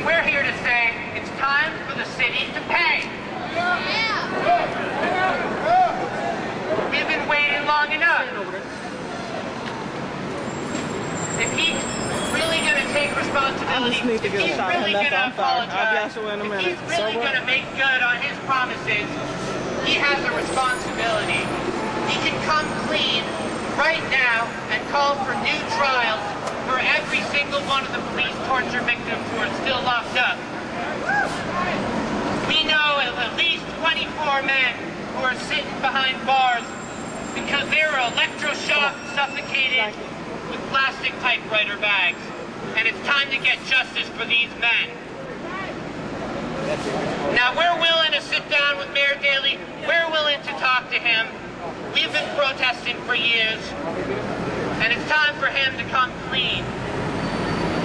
we're here to say it's time for the city to pay. We've been waiting long enough. If he's really going to take responsibility, if he's really going to apologize, if he's really going to make good on his promises, he has a responsibility. He can come clean right now and call for new trials for every single one of the police torture victims who are still locked up. We know of at least 24 men who are sitting behind bars because they were electroshocked, suffocated with plastic typewriter bags. And it's time to get justice for these men. Now, we're willing to sit down with Mayor Daley. We're willing to talk to him. We've been protesting for years, and it's time for him to come clean.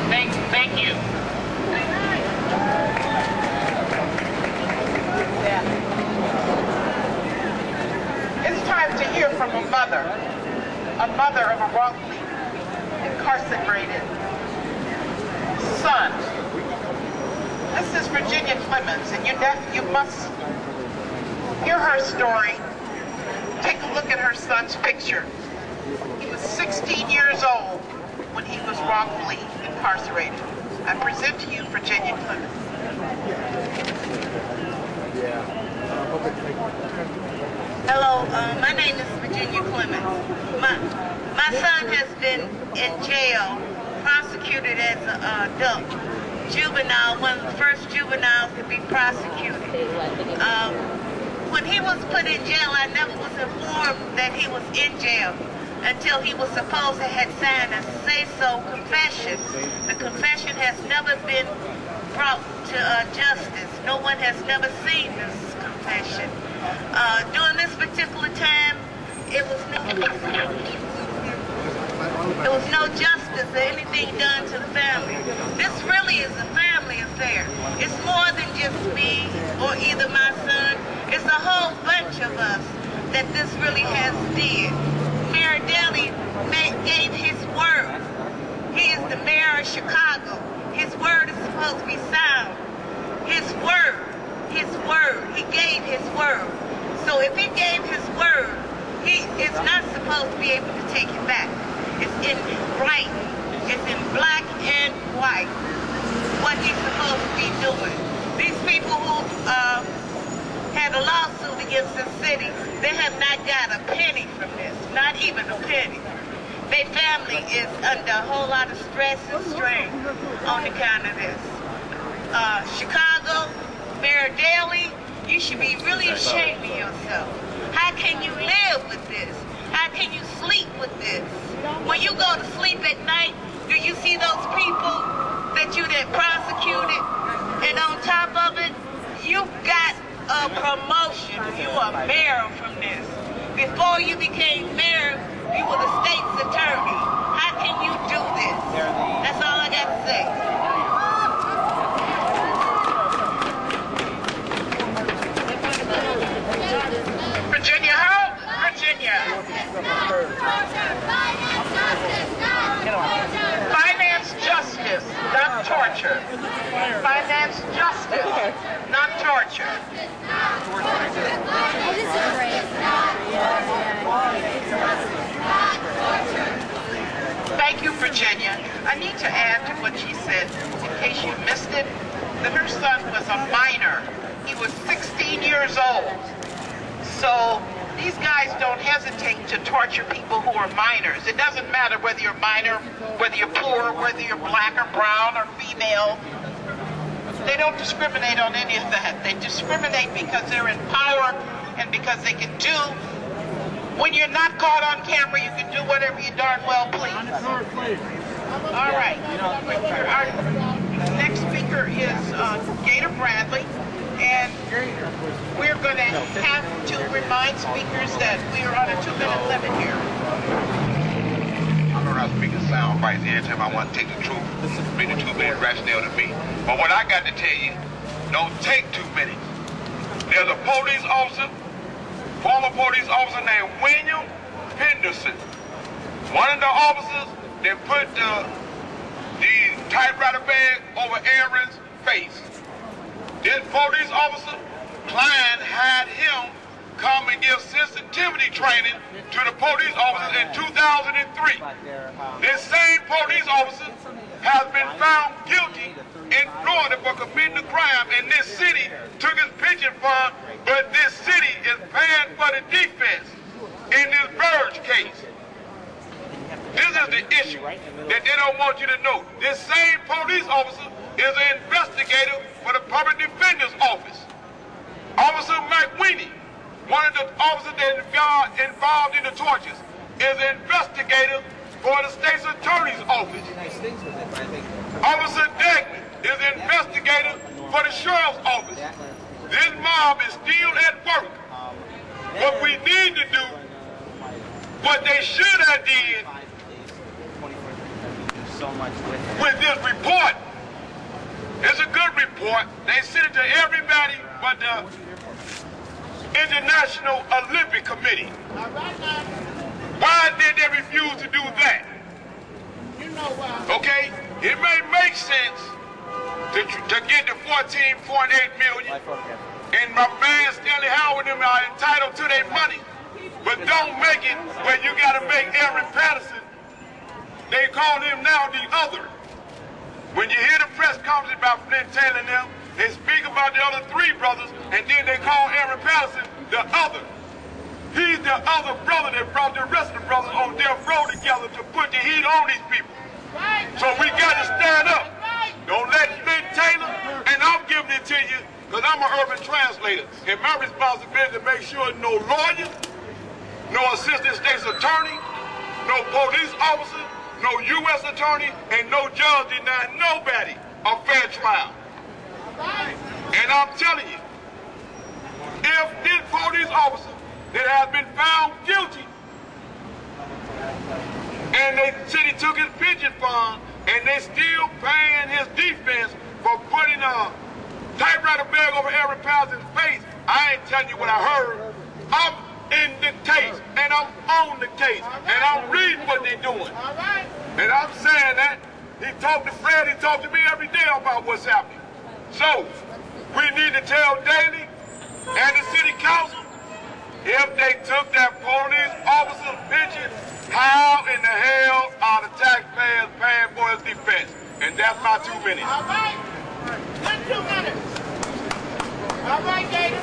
Thank you. It's time to hear from a mother of a wrongfully incarcerated son. This is Virginia Clemens, and you must hear her story. Take a look at her son's picture. He was 16 years old when he was wrongfully incarcerated. I present to you Virginia Clemens. Hello, my name is Virginia Clemens. My son has been in jail, prosecuted as an adult juvenile, one of the first juveniles to be prosecuted. When he was put in jail, I never was informed that he was in jail until he was supposed to have signed a say-so confession. The confession has never been brought to justice. No one has never seen this confession. During this particular time, it was no justice or anything done to the family. This really is a family affair. It's more than just me or either my son. It's a whole bunch of us that this really has did. Mayor Daley gave his word. He is the mayor of Chicago. His word is supposed to be sound. His word, he gave his word. So if he gave his word, he is not supposed to be able to take it back. It's in writing. It's in black and white what he's supposed to be doing. These people who had a lawsuit against the city, they have not got a penny from this, not even a penny. Their family is under a whole lot of stress and strain on account of this. Chicago, Mayor Daley, you should be really ashamed of yourself. How can you live with this? How can you sleep with this? When you go to sleep at night, do you see those people that you did prosecuted? And on top of it, you got a promotion. You are mayor from this. Before you became mayor, you were the state's attorney. How can you do this? That's all I got to say. Virginia, how? Virginia. Finance justice, not torture. Finance justice, not torture. Thank you, Virginia. I need to add to what she said, in case you missed it, that her son was a minor. He was 16 years old. So these guys don't hesitate to torture people who are minors. It doesn't matter whether you're minor, whether you're poor, whether you're black or brown or female. They don't discriminate on any of that. They discriminate because they're in power and because they can do, when you're not caught on camera, you can do whatever you darn well please. All right. Our next speaker is Gator Bradley. And we're going to have to remind speakers that we are on a 2-minute limit here. I'm not speaking sound bites anytime I want to take the truth. Bring the 2-minute rationale to me. But what I got to tell you, don't take 2 minutes. There's a police officer, former police officer named William Henderson. One of the officers that put the typewriter bag over Aaron's face. This police officer, Klein, had him come and give sensitivity training to the police officers in 2003. This same police officer has been found guilty in Florida for committing a crime, and this city took his pension fund, but this city is paying for the defense in this Burge case. This is the issue that they don't want you to know. This same police officer is an investigator for the Public Defender's Office. Officer McWeeny, one of the officers that got involved in the tortures, is an investigator for the state's attorney's office. Officer Degman is an investigator for the sheriff's office. This mob is still at work. What we need to do, what they should have did with this report, it's a good report. They sent it to everybody but the International Olympic Committee. Why did they refuse to do that? Okay, it may make sense to get the 14.8 million, and my man Stanley Howard and them are entitled to their money, but don't make it where you got to make Aaron Patterson. They call him now the other. When you hear the press conference about Flint Taylor and them, they speak about the other three brothers, and then they call Aaron Patterson the other. He's the other brother that brought the rest of the brothers on their road together to put the heat on these people. So we got to stand up. Don't let Flint Taylor, and I'm giving it to you because I'm an urban translator, and my responsibility is to make sure no lawyer, no assistant state's attorney, no police officer, no U.S. attorney, and no judge deny nobody a fair trial. And I'm telling you, if this police officer that has been found guilty, and they said he took his pension fund, and they still paying his defense for putting a typewriter bag over Aaron Patterson's face, I ain't telling you what I heard. I'm in the case, and I'm on the case, and I'm reading what they're doing. And I'm saying that. He talked to Fred, he talked to me every day about what's happening. So, we need to tell Daley and the city council, if they took that police officer's pension, how in the hell are the taxpayers paying for his defense? And that's my 2 minutes. All right. 2 minutes. All right, Gator.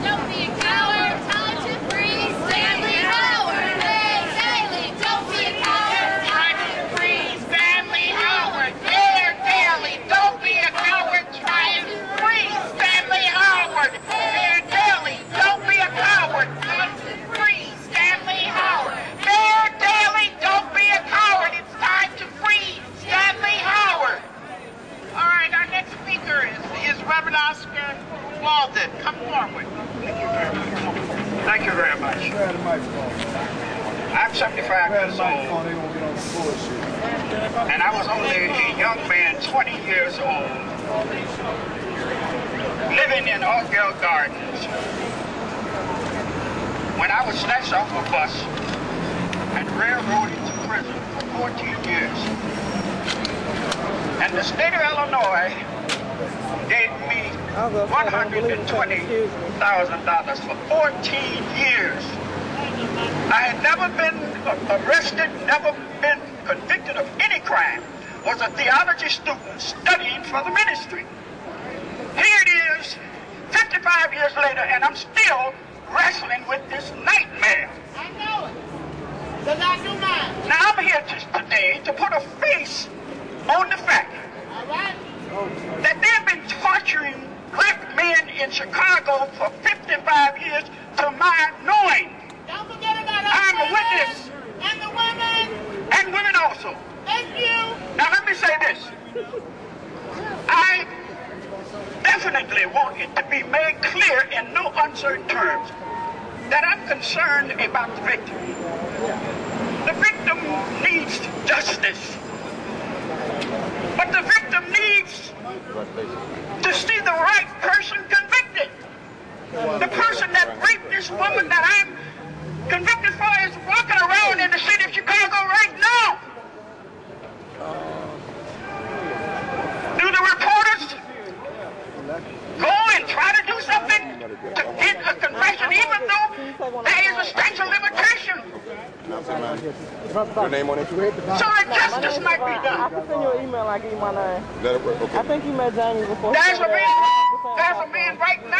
Don't be a coward. Time to free Stanley Howard. Hey, Daley, don't be a coward. Time to free Stanley Howard. Mayor Daley, don't be a coward. Trying to free Stanley Howard. Mayor Daley, don't be a coward. Trying to free Stanley Howard. Mayor Daley, don't be a coward. It's time to free Stanley Howard. All right, our next speaker is Reverend Oscar Walden. Come forward. Thank you very much. I'm 75 years old, and I was only a young man, 20 years old, living in Oakdale Gardens, when I was snatched off a bus and railroaded to prison for 14 years. And the state of Illinois gave me $120,000 for 14 years. I had never been arrested, never been convicted of any crime. Was a theology student studying for the ministry. Here it is, 55 years later, and I'm still wrestling with this nightmare. I know it. Because I do mine. Now I'm here today to put a face on the fact that they've been torturing black men in Chicago for 55 years to my knowing. Don't forget about us. I'm a witness. And the women. And women also. Thank you. Now let me say this. I definitely want it to be made clear in no uncertain terms that I'm concerned about the victim. The victim needs justice. But the victim needs to see the right person convicted. The person that raped this woman that I'm convicted for is walking around in the city of Chicago right now. to get a confession, even though there is a statute of limitation. Your name on it? So that justice might be done. I can send you an email. I give you my name. That'll work. Okay. I think you met Jamie before. There's a man right now.